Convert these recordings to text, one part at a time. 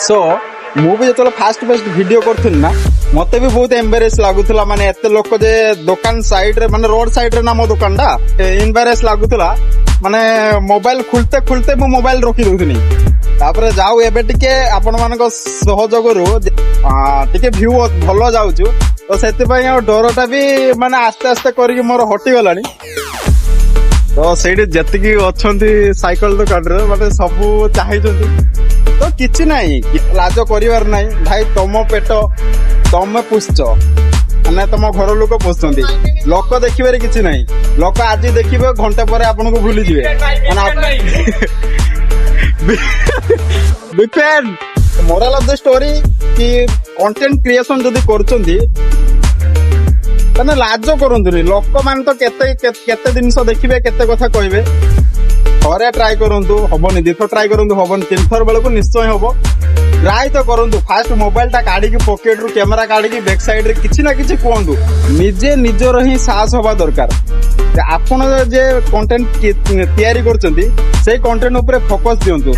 सो ମୁଁ ବି ଯେତେବେଳେ fast video କରୁଥିଲି ନା ମତେ ବି ବହୁତ ଏମ୍ବାରେସ୍ ଲାଗୁଥିଲା ମାନେ ଏତେ ଲୋକ ଯେ ଦୋକାନ ସାଇଡ ରେ ମାନେ ରୋଡ ସାଇଡ ରେ ନା ମୋ ଦୋକାନଟା ଏମ୍ବାରେସ୍ ଲାଗୁଥିଲା ମାନେ ମୋବାଇଲ ଖୁଲତେ ମୁଁ ମୋବାଇଲ ରଖି ଦଉଥିଲି ତାପରେ ଯାଉ ଏବେ ଟିକେ ଆପଣ ମାନଙ୍କ ସହଯୋଗରୁ ଟିକେ ଭ୍ୟୁ ଭଲ ଯାଉଛୁ ତ ସେଥିପାଇଁ ଆଉ ଡରଟା ବି ମାନେ ଆସ୍ତେ ଆସ୍ତେ କରିକି ମୋର ହଟିଗଲାଣି ତ ସେଇଠି ଯେତିକି ଅଛନ୍ତି ସାଇକେଲ ଦୋକାନରେ ମାନେ ସବୁ ଚାହିଁଛନ୍ତି ତ କିଛି ନାହିଁ ଲାଜ କରିବାର ନାହିଁ ଭାଇ ତମ ପେଟ ତମେ ପୋଷୁଛ ମାନେ ତମ ଘର ଲୋକ ପୋଷୁଛନ୍ତି ଲୋକ ଦେଖିବାରେ କିଛି ନାହିଁ ଲୋକ ଆଜି ଦେଖିବେ ଘଣ୍ଟେ ପରେ ଆପଣଙ୍କୁ ଭୁଲିଯିବେ ମୋରାଲ ଅଫ ଦ ଷ୍ଟୋରି କି କଣ୍ଟେଣ୍ଟ କ୍ରିଏସନ ଯଦି କରୁଛନ୍ତି ତାହେଲେ ଲାଜ କରନ୍ତୁନି ଲୋକମାନେ ତ କେତେ ଜିନିଷ ଦେଖିବେ କେତେ କଥା କହିବେ ଥରେ ଟ୍ରାଏ କରନ୍ତୁ ହବନି ଦିଥର ଟ୍ରାଏ କରନ୍ତୁ ହବନି ତିନିଥର ବେଳକୁ ନିଶ୍ଚୟ ହବ ଟ୍ରାଏ ତ କରନ୍ତୁ ଫାଷ୍ଟ ମୋବାଇଲ ଟା କାଢିକି ପକେଟ ରୁ କ୍ୟାମେରା କାଢିକି ବ୍ୟାକ୍ ସାଇଡ ରେ କିଛି ନା କିଛି କୁହନ୍ତୁ ନିଜେ ନିଜର ହିଁ ସାହସ ହବା ଦରକାର ଆପଣ ଯେ କଣ୍ଟେଣ୍ଟ ତିଆରି କରୁଛନ୍ତି ସେଇ କଣ୍ଟେଣ୍ଟ ଉପରେ ଫୋକସ ଦିଅନ୍ତୁ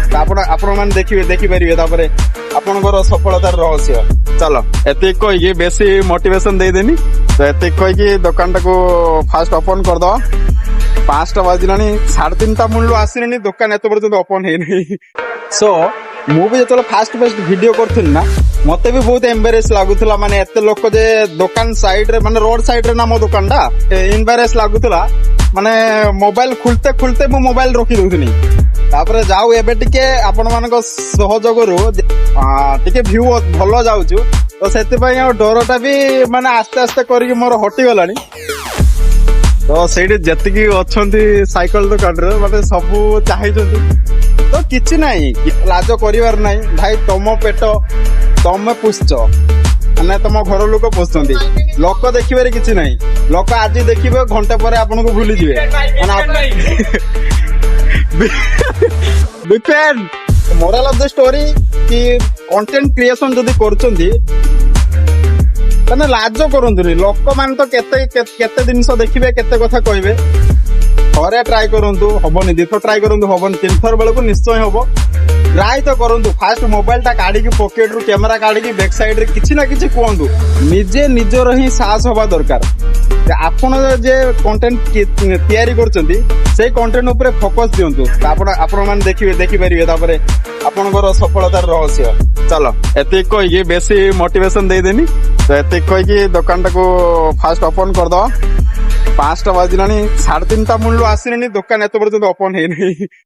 ଆପଣ ମାନେ ଦେଖିପାରିବେ ତାପରେ ଆପଣଙ୍କର ସଫଳତାର ରହସ୍ୟ ଚାଲ ଏତିକି କହିକି ବେଶୀ ମୋଟିଭେସନ ଦେଇଦେନି ତ ଏତିକି କହିକି ଦୋକାନଟାକୁ ଫାଷ୍ଟ ଓପନ କରିଦବା 5ଟା ବାଜିଲାଣି 3:30 ମୂଳରୁ ଆସିଲେଣି ଦୋକାନ ଏତେ ପର୍ଯ୍ୟନ୍ତ ଓପନ ହେଇନି ସୋ ମୁଁ ବି ଯେତେବେଳେ ଫାଷ୍ଟ ଭିଡିଓ କରୁଥିଲି ନା ମତେ ବି ବହୁତ ଏମ୍ବାରେସ୍ ଲାଗୁଥିଲା ମାନେ ଏତେ ଲୋକ ଯେ ଦୋକାନ ସାଇଡ ରେ ମାନେ ରୋଡ ସାଇଡ ରେ ନା ମୋ ଦୋକାନଟା ଏମ୍ବାରେସ୍ ଲାଗୁଥିଲା ମାନେ ମୋବାଇଲ ଖୁଲତେ ମୁଁ ମୋବାଇଲ ରଖି ଦଉଥିଲି ତାପରେ ଯାଉ ଏବେ ଟିକେ ଆପଣ ମାନଙ୍କ ସହଯୋଗରୁ ଟିକେ ଭ୍ୟୁ ଭଲ ଯାଉଛୁ ତ ସେଥିପାଇଁ ଆଉ ଡରଟା ବି ମାନେ ଆସ୍ତେ ଆସ୍ତେ କରିକି ମୋର ହଟିଗଲାଣି ତ ସେଇଠି ଯେତିକି ଅଛନ୍ତି ସାଇକେଲ ଦୋକାନରେ ମାନେ ସବୁ ଚାହିଁଛନ୍ତି ତ କିଛି ନାହିଁ ଲାଜ କରିବାର ନାହିଁ ଭାଇ ତମ ପେଟ ତମେ ପୋଷୁଛ ମାନେ ତମ ଘର ଲୋକ ପୋଷୁଛନ୍ତି ଲୋକ ଦେଖିବାରେ କିଛି ନାହିଁ ଲୋକ ଆଜି ଦେଖିବେ ଘଣ୍ଟେ ପରେ ଆପଣଙ୍କୁ ଭୁଲିଯିବେ ମୋରାଲ ଅଫ ଦ ଷ୍ଟୋରି କି କଣ୍ଟେଣ୍ଟ କ୍ରିଏସନ ଯଦି କରୁଛନ୍ତି ତାହେଲେ ଲାଜ କରନ୍ତୁନି ଲୋକମାନେ ତ କେତେ ଜିନିଷ ଦେଖିବେ କେତେ କଥା କହିବେ ଥରେ ଟ୍ରାଏ କରନ୍ତୁ ହବନି ଦିଥର ଟ୍ରାଏ କରନ୍ତୁ ହବନି ତିନିଥର ବେଳକୁ ନିଶ୍ଚୟ ହବ ଟ୍ରାଏ ତ କରନ୍ତୁ ଫାଷ୍ଟ ମୋବାଇଲ ଟା କାଢିକି ପକେଟ ରୁ କ୍ୟାମେରା କାଢିକି ବ୍ୟାକ୍ ସାଇଡ ରେ କିଛି ନା କିଛି କୁହନ୍ତୁ ନିଜେ ନିଜର ହିଁ ସାହସ ହବା ଦରକାର ଆପଣ ଯେ କଣ୍ଟେଣ୍ଟ ତିଆରି କରୁଛନ୍ତି ସେଇ କଣ୍ଟେଣ୍ଟ ଉପରେ ଫୋକସ ଦିଅନ୍ତୁ ଆପଣ ମାନେ ଦେଖିପାରିବେ ତାପରେ ଆପଣଙ୍କର ସଫଳତାର ରହସ୍ୟ ଚାଲ ଏତିକି କହିକି ବେଶୀ ମୋଟିଭେସନ ଦେଇଦେନି ତ ଏତିକି କହିକି ଦୋକାନଟାକୁ ଫାଷ୍ଟ ଓପନ କରିଦବା 5ଟା ବାଜିଲାଣି 3:30 ମୂଳରୁ ଆସିଲେଣି ଦୋକାନ ଏତେ ପର୍ଯ୍ୟନ୍ତ ଓପନ ହେଇନି